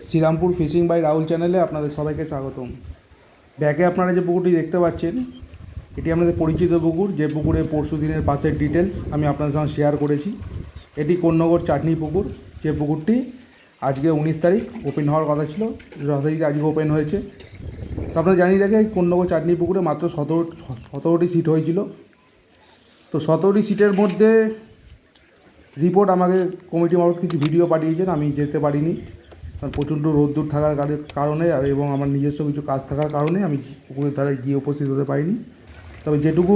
Serampore fishing by Rahul চ্যানেলে আপনাদের সবাইকে স্বাগতম। ব্যাকে আপনারা যে পুকুরটি দেখতে পাচ্ছেন, এটি আমাদের পরিচিত পুকুর, যে পুকুরে পরশু দিনের পাসের ডিটেলস আমি আপনাদের সঙ্গে শেয়ার করেছি। এটি কোন্নগর চাটনি পুকুর, যে পুকুরটি আজকে 19 তারিখ ওপেন হওয়ার কথা ছিল, যথারীতি আজকে ওপেন হয়েছে। তো আপনারা জানিয়ে রাখে এই কোন্নগর চাটনি পুকুরে মাত্র 17টি সিট হয়েছিল। তো 17টি সিটের মধ্যে রিপোর্ট আমাকে কমিটি মারফত কিছু ভিডিও পাঠিয়েছেন, আমি যেতে পারিনি, কারণ প্রচণ্ড রোদ্দুর থাকার কারণে এবং আমার নিজস্ব কিছু কাজ থাকার কারণে আমি পুকুরের ধারে গিয়ে উপস্থিত হতে পারিনি। তবে যেটুকু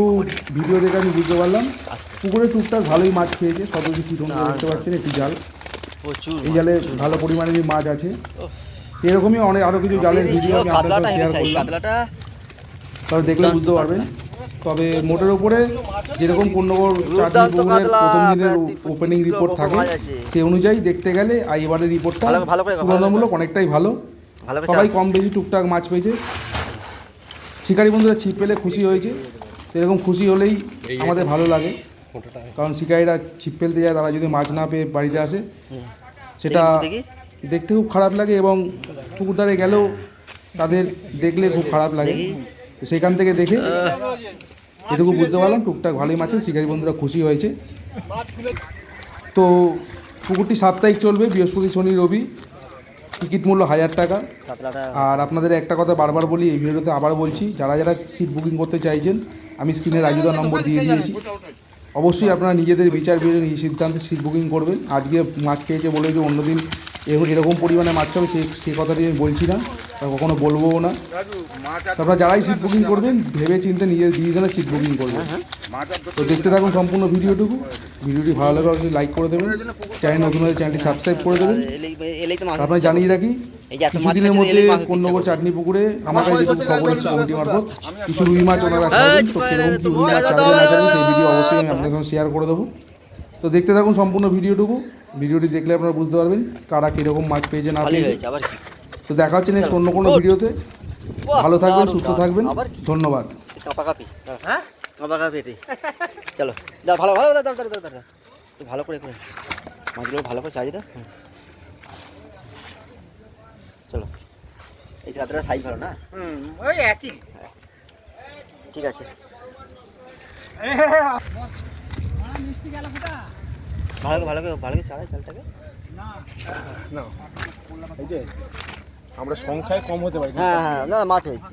ভিডিও দেখে আমি বুঝতে পারলাম, পুকুরে টুকটাক ভালোই মাছ খেয়েছে। 17টি সিট অনুযায়ী দেখতে পাচ্ছেন একটি জাল, এই জালে ভালো পরিমাণেরই মাছ আছে। এরকমই আরও কিছু জালের ভিডিও আমি আপনার সাথে শেয়ার করলাম, তবে দেখলে বুঝতে পারবেন। তবে মোটের উপরে যেরকম কোন্নগর চাটনি পুকুরের প্রথম দিনের ওপেনিং রিপোর্ট থাকে, সে অনুযায়ী দেখতে গেলে এবারের রিপোর্টটা তুলনামূলক অনেকটাই ভালো। সবাই কম বেশি টুকটাক মাছ পেয়েছে। শিকারী বন্ধুরা ছিপ পেলে খুশি হয়েছে, এরকম খুশি হলেই আমাদের ভালো লাগে, কারণ শিকারীরা ছিপ ফেলতে যায়, তারা যদি মাছ না পেয়ে বাড়িতে আসে সেটা দেখতে খুব খারাপ লাগে, এবং পুকুর ধারে গেলেও তাদের দেখলে খুব খারাপ লাগে। সেখান থেকে দেখে এটুকু বুঝতে পারলাম টুকটাক ভালোই মাছ, শিকারী বন্ধুরা খুশি হয়েছে। তো পুকুরটি সাপ্তাহিক চলবে, বৃহস্পতি শনি রবি। টিকিট মূল্য 1000 টাকা। আর আপনাদের একটা কথা বারবার বলি, এই ভিডিওতে আবার বলছি, যারা যারা সিট বুকিং করতে চাইছেন, আমি স্ক্রিনে রাজুদার নম্বর দিয়ে দিয়েছি। অবশ্যই আপনারা নিজেদের বিচার বিবেচনা নিয়ে সিদ্ধান্তে সিট বুকিং করবেন। আজকে মাছ খেয়েছে বলে যে অন্যদিন এরকম পরিমাণে মাছ খাবে সে কথাটি আমি বলছি না, কখনো বলবোও না। আপনারা যারাই সিট বুকিং করবেন, ভেবে চিন্তে নিজের ডিসিশনে সিট বুকিং করবেন। তো দেখতে থাকুন সম্পূর্ণ ভিডিওটুকু। ভিডিওটি ভালো লাগলে অবশ্যই লাইক করে দেবেন, চ্যানেল নতুন হলে চ্যানেলটি সাবস্ক্রাইব করে দেবেন। আপনারা জানিয়ে রাখি, কিছুদিনের মধ্যে কোন্নগর চাটনি পুকুরে আমার কাছে যেটুকু খবর এসেছে কমিটি মারফত, কিছু রুই মাছ ওনারা ছাড়বেন। তো সেরকম কি রুই মাছ ছাড়বেন না ছাড়বেন সেই ভিডিও অবশ্যই আমি আপনাদের সঙ্গে শেয়ার করে দেবো। তো দেখতে থাকুন সম্পূর্ণ ভিডিওটুকু। ভিডিওটি দেখলে আপনারা বুঝতে পারবেন কারা কীরকম মাছ পেয়েছে না পেয়েছে। তো দেখা হচ্ছে নেক্সট অন্য কোনো ভিডিওতে। ভালো থাকবেন, সুস্থ থাকবেন, ধন্যবাদ। চলো ভালো ভালো ভালো করে মাছগুলো ভালো করে চাড়ি দাও। চলো, এই কাতলার সাইজ ভালো না? ওই একই, ঠিক আছে। ভালো ভালো করে ভালো করে চাড়াই চালটাকে। এই যে আমরা সংখ্যায় কম হতে পারি। হ্যাঁ হ্যাঁ, না মাছ হয়েছে।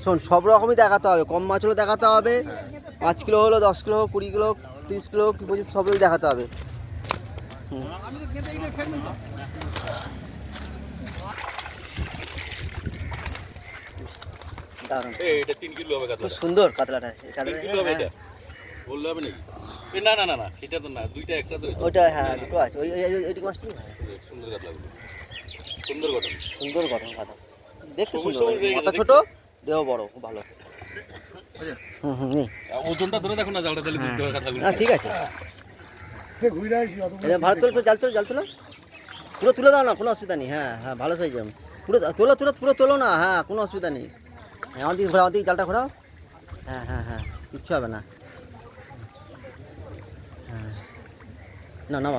শোন, সব রকমই দেখাতে হবে, কম মাছ হলেও দেখাতে হবে, 5 কিলো হলো, 10 কিলো হোক, 20 কিলো, 30 কিলো, কি বলছি সবই দেখাতে হবে। খুব সুন্দর কাতলাটা। ওইটা হ্যাঁ দুটো আছে, ওইটুকু মাছটি সুন্দর গঠন কাতলা, দেখতে সুন্দর, মাথা ছোট, দেহ বড়, খুব ভালো। ওজনটা ধরে দেখো না, জালটা দিলে ঠিক আছে। ভালো তোলো, জাল তোলো, জাল তোলো, পুরো তুলে দাও না, কোনো অসুবিধা নেই। হ্যাঁ হ্যাঁ, ভালো সাইজ, পুরো তোলো তোলো, পুরো তোলো না, হ্যাঁ কোনো অসুবিধা নেই। হ্যাঁ, আমার দিকে ঘোরাও, আমার দিকে জালটা ঘোরাও। হ্যাঁ হ্যাঁ হ্যাঁ, কিচ্ছু হবে না। হ্যাঁ না না,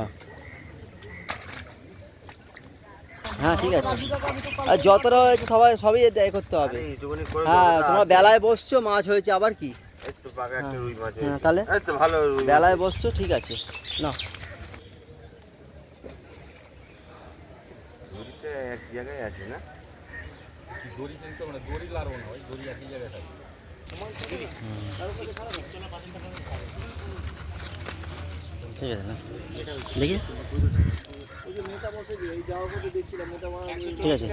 হ্যাঁ ঠিক আছে। আর যতটা হয়েছে সবই দেয় করতে হবে। হ্যাঁ, তোমরা বেলায় বসছো, মাছ হয়েছে আবার কি। হ্যাঁ তাহলে বেলায় বসছো, ঠিক আছে না। এক জায়গায় আছে না, দড়ি কিন্তু মানে দড়ি লাড়বো না, ওই দড়ি একই জায়গায় থাকবে। ঠিক আছে না, দেখি ঠিক আছে।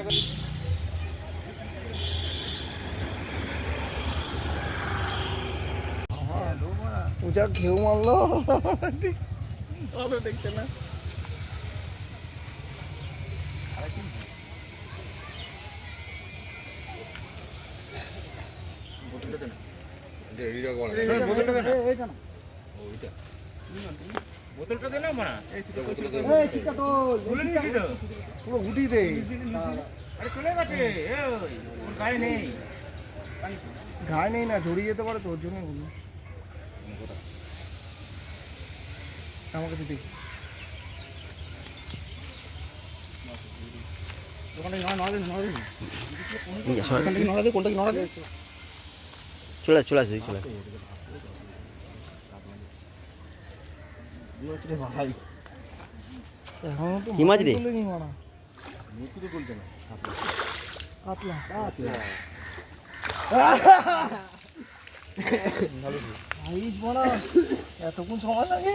পূজা ঘেউ মারলো, ভালো দেখছে না। বোতলটা দে না মারা, পুরো গুটি দে। আরে চলে গেছে, ওর গায়ে নেই, ঘায় নেই না, জড়িয়ে যেতে পারে, তোর জন্য বলি। আমার কাছে দেখ, চলে আস, চলে আস, চলে আস। কি মাছ রে? এতক্ষণ সময় লাগে